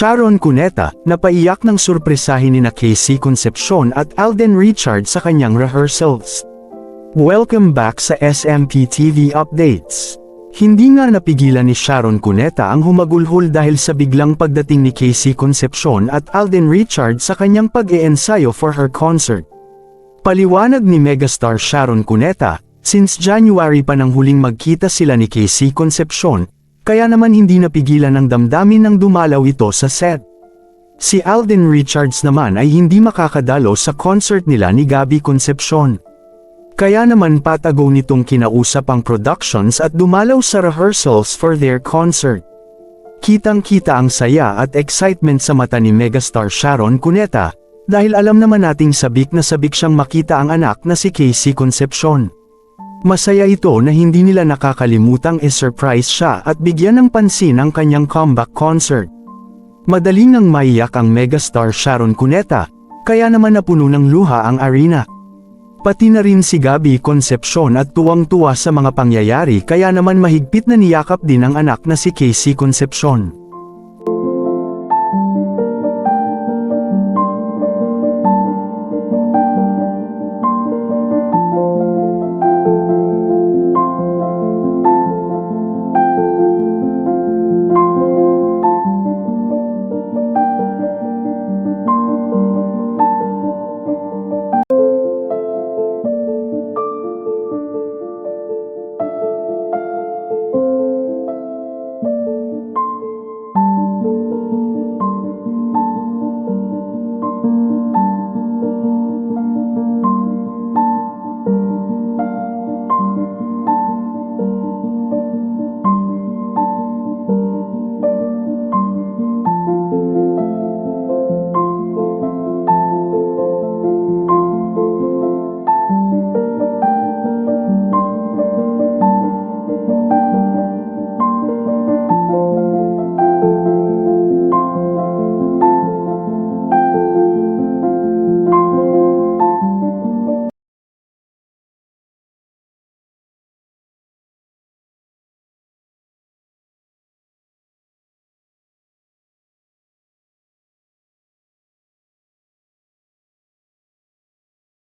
Sharon Cuneta, napaiyak ng surpresahin ni Casey Concepcion at Alden Richards sa kanyang rehearsals. Welcome back sa SMP TV Updates. Hindi nga napigilan ni Sharon Cuneta ang humagulhol dahil sa biglang pagdating ni Casey Concepcion at Alden Richards sa kanyang pag-iensayo for her concert. Paliwanag ni megastar Sharon Cuneta, since January pa nang huling magkita sila ni Casey Concepcion, kaya naman hindi napigilan ng damdamin nang dumalaw ito sa set. Si Alden Richards naman ay hindi makakadalo sa concert nila ni Gabby Concepcion. Kaya naman patago nitong kinausap ang productions at dumalaw sa rehearsals for their concert. Kitang-kita ang saya at excitement sa mata ni megastar Sharon Cuneta, dahil alam naman nating sabik na sabik siyang makita ang anak na si Casey Concepcion. Masaya ito na hindi nila nakakalimutang i-surprise siya at bigyan ng pansin ang kanyang comeback concert. Madaling nang maiyak ang megastar Sharon Cuneta, kaya naman napuno ng luha ang arena. Pati na rin si Gabby Concepcion at tuwang-tuwa sa mga pangyayari kaya naman mahigpit na niyakap din ang anak na si Casey Concepcion.